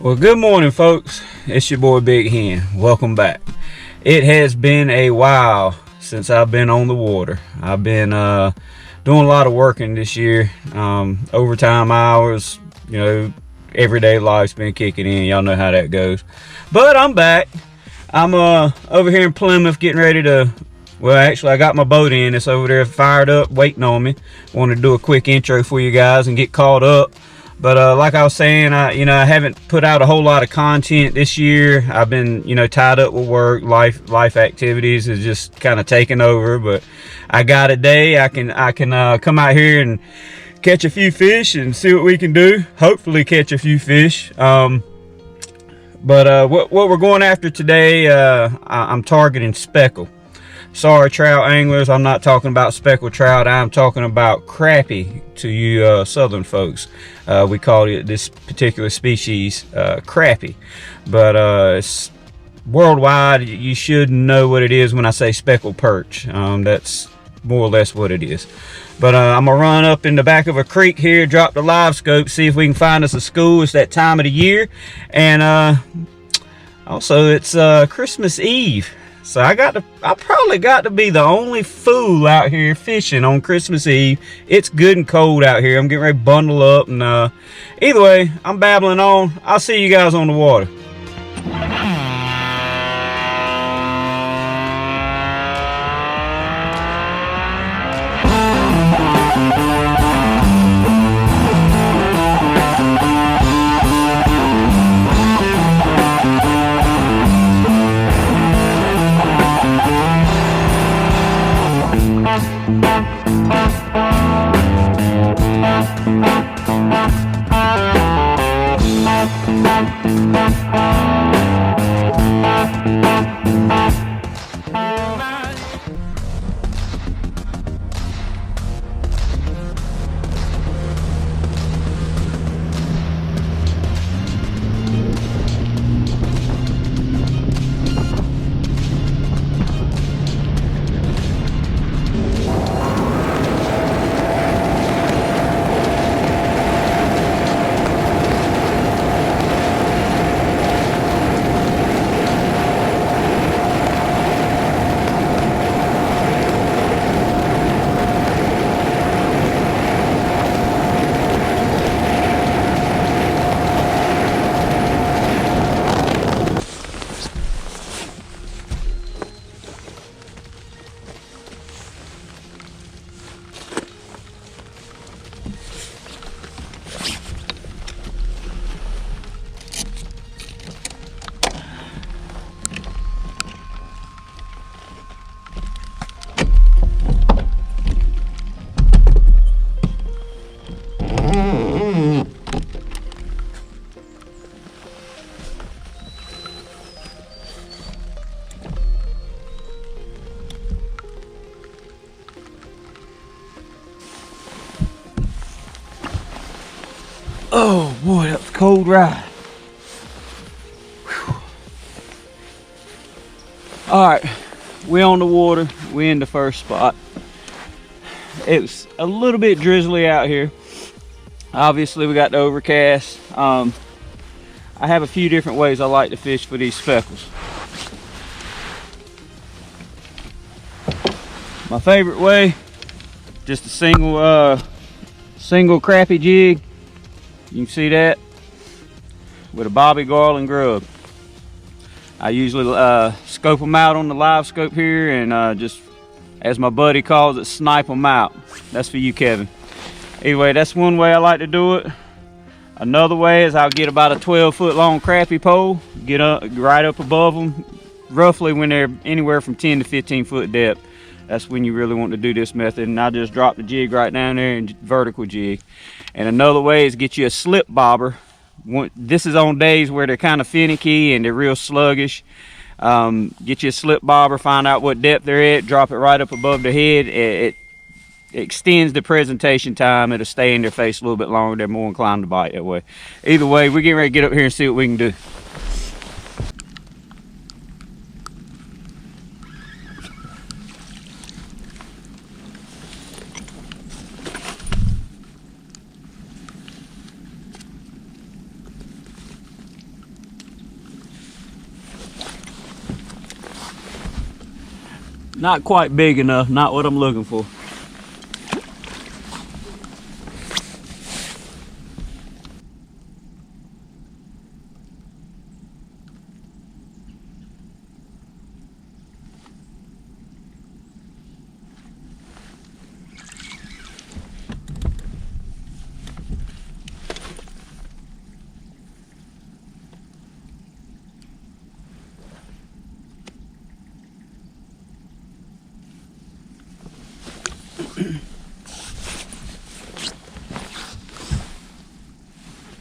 Well, good morning, folks. It's your boy Big Hen. Welcome back. It has been a while since I've been on the water. I've been doing a lot of working this year. Overtime hours, everyday life's been kicking in. Y'all know how that goes. But I'm back. I'm over here in Plymouth getting ready to, well, actually, I got my boat in. It's over there fired up, waiting on me. Wanted to do a quick intro for you guys and get caught up. But like I was saying, I haven't put out a whole lot of content this year. I've been, tied up with work, life activities is just kind of taking over. But I got a day I can come out here and catch a few fish and see what we can do. Hopefully catch a few fish. But what we're going after today, I'm targeting speckle. Sorry, trout anglers, I'm not talking about speckled trout. I'm talking about crappie to you southern folks. We call it this particular species crappie, but it's worldwide. You should know what it is when I say speckled perch. That's more or less what it is. But I'm gonna run up in the back of a creek here, drop the live scope, see if we can find us a school. It's that time of the year, and also it's Christmas Eve. So I probably got to be the only fool out here fishing on Christmas Eve. It's good and cold out here. I'm getting ready to bundle up, and either way, I'm babbling on. I'll see you guys on the water. Oh boy, that was a cold ride. Whew. All right, we're on the water. We're in the first spot. It was a little bit drizzly out here. Obviously, we got the overcast. I have a few different ways I like to fish for these speckles. My favorite way, just a single crappie jig. You can see that with a bobby garland grub. I usually scope them out on the live scope here and just, as my buddy calls it, snipe them out. That's for you, Kevin. Anyway, that's one way I like to do it. Another way is I'll get about a 12-foot long crappie pole, get up right up above them, roughly when they're anywhere from 10 to 15 foot depth. That's when you really want to do this method, and I just drop the jig right down there and vertical jig. And another way is get you a slip bobber. This is on days where they're kind of finicky and they're real sluggish. Get you a slip bobber, find out what depth they're at, drop it right up above the head. It extends the presentation time. It'll stay in their face a little bit longer. They're more inclined to bite that way. Either way, we're getting ready to get up here and see what we can do. Not quite big enough, not what I'm looking for.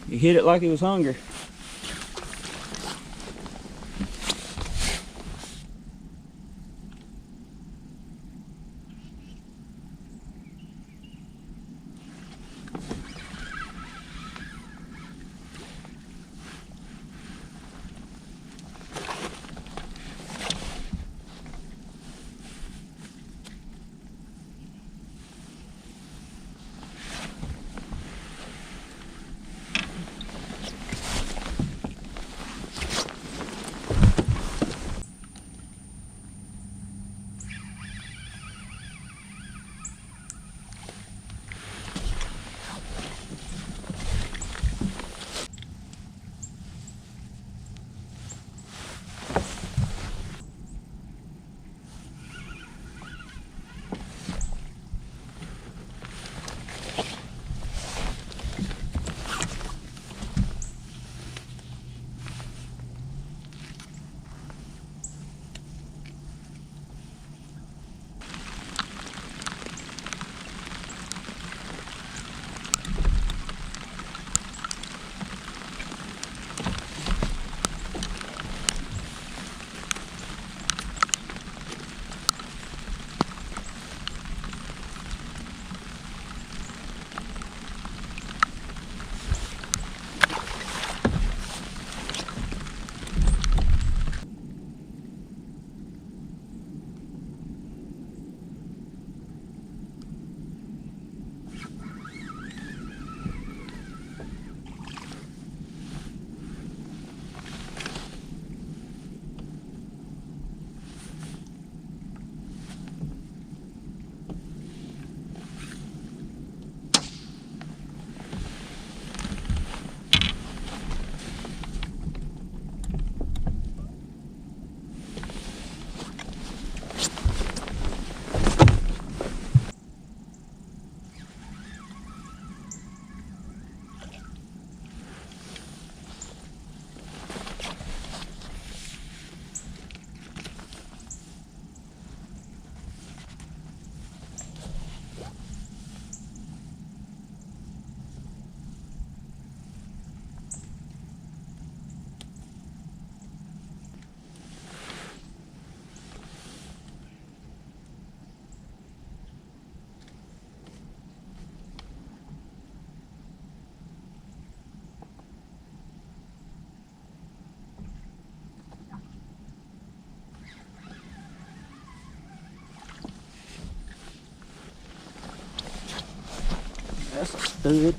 He hit it like he was hungry. That's a stud.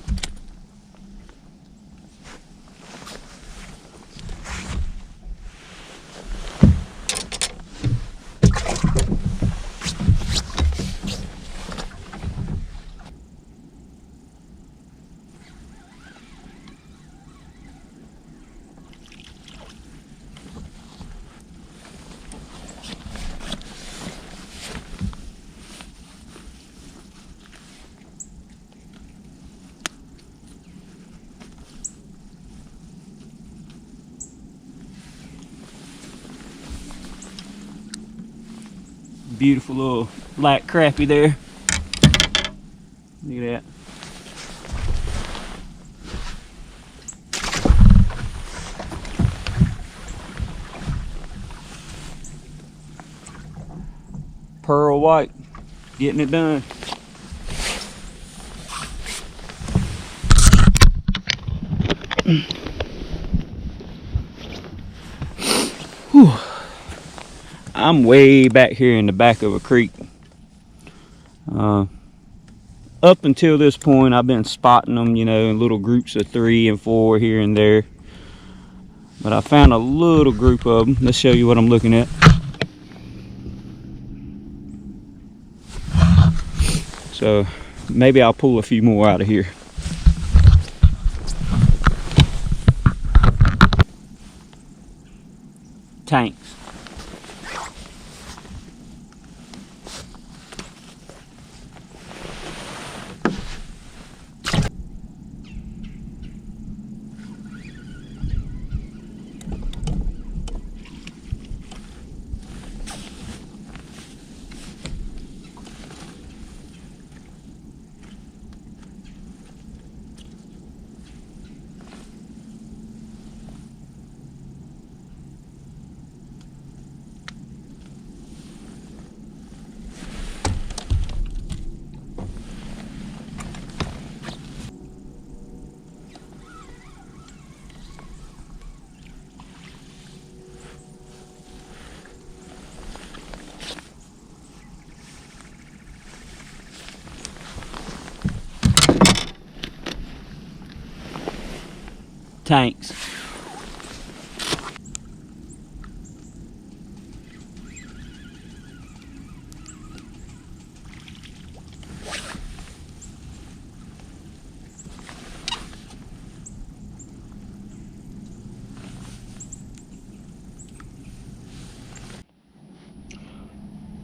Beautiful little black crappie there. Look at that. Pearl white, getting it done. Whew. I'm way back here in the back of a creek. Up until this point, I've been spotting them, you know, in little groups of 3 and 4 here and there. But I found a little group of them. Let's show you what I'm looking at. So maybe I'll pull a few more out of here. Tanks. Tanks.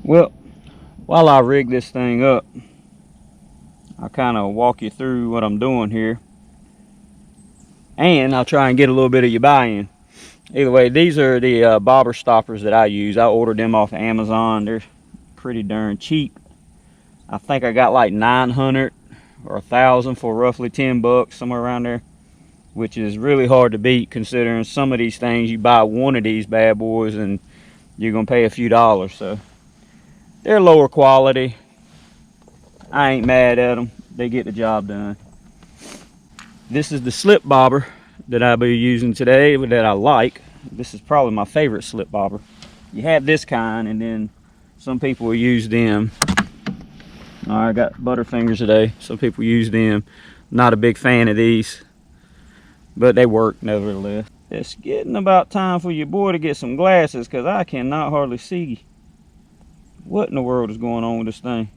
Well, while I rig this thing up, I'll kind of walk you through what I'm doing here, and I'll try and get a little bit of your buy-in. Either way, these are the bobber stoppers that I use. I ordered them off of Amazon. They're pretty darn cheap. I think I got like 900 or 1,000 for roughly 10 bucks, somewhere around there, which is really hard to beat considering some of these things you buy one of these bad boys and you're gonna pay a few dollars. So they're lower quality. I ain't mad at them. They get the job done. This is the slip bobber that I'll be using today that I like. This is probably my favorite slip bobber. You have this kind, and then some people will use them. I got Butterfingers today. Some people use them. Not a big fan of these, but they work nevertheless. It's getting about time for your boy to get some glasses, because I cannot hardly see what in the world is going on with this thing.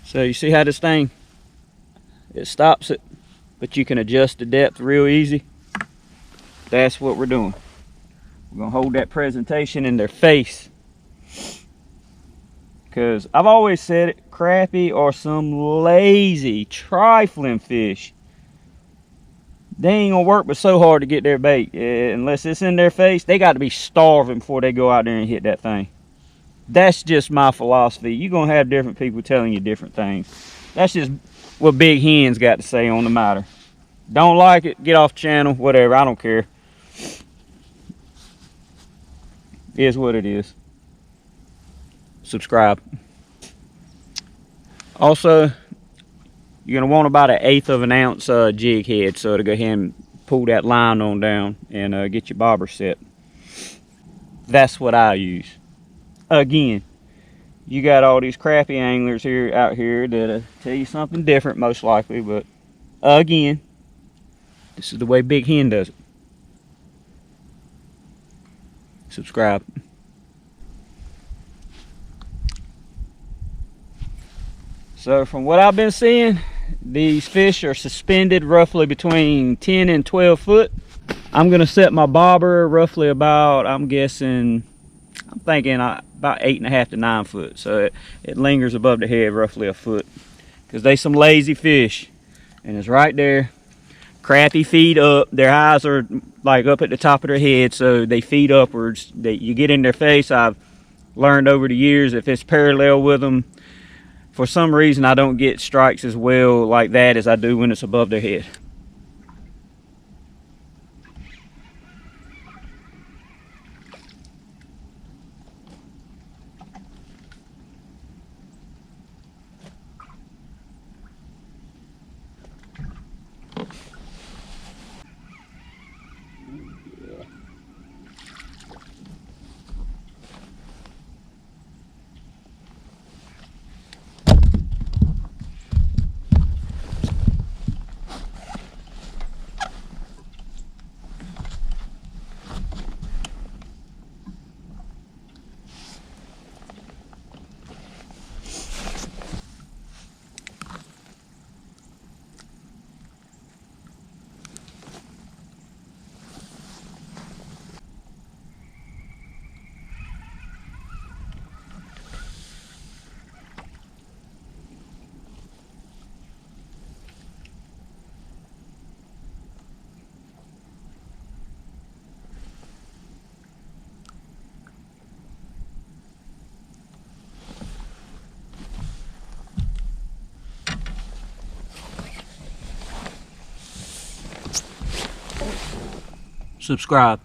So you see how this thing, it stops it, but you can adjust the depth real easy. That's what we're doing. We're gonna hold that presentation in their face, because I've always said it, crappie are some lazy, trifling fish. They ain't gonna work but so hard to get their bait. Unless it's in their face, they got to be starving before they go out there and hit that thing. That's just my philosophy. You're gonna have different people telling you different things. That's just what Big Hen's got to say on the matter. Don't like it, get off the channel, whatever, I don't care. It is what it is. Subscribe. Also, you're gonna want about 1/8 of an ounce jig head, so to go ahead and pull that line on down and get your bobber set. That's what I use. Again, you got all these crappie anglers out here that'll tell you something different, most likely, but again, this is the way Big Hen does it. Subscribe. So from what I've been seeing, these fish are suspended roughly between 10 and 12 foot. I'm gonna set my bobber roughly about, I'm thinking about 8.5 to 9 foot. So it lingers above the head roughly a foot, because they some lazy fish, and it's right there. Crappie feed up. Their eyes are like up at the top of their head, so they feed upwards. You get in their face. I've learned over the years, if it's parallel with them, for some reason I don't get strikes as well like that as I do when it's above their head. subscribe.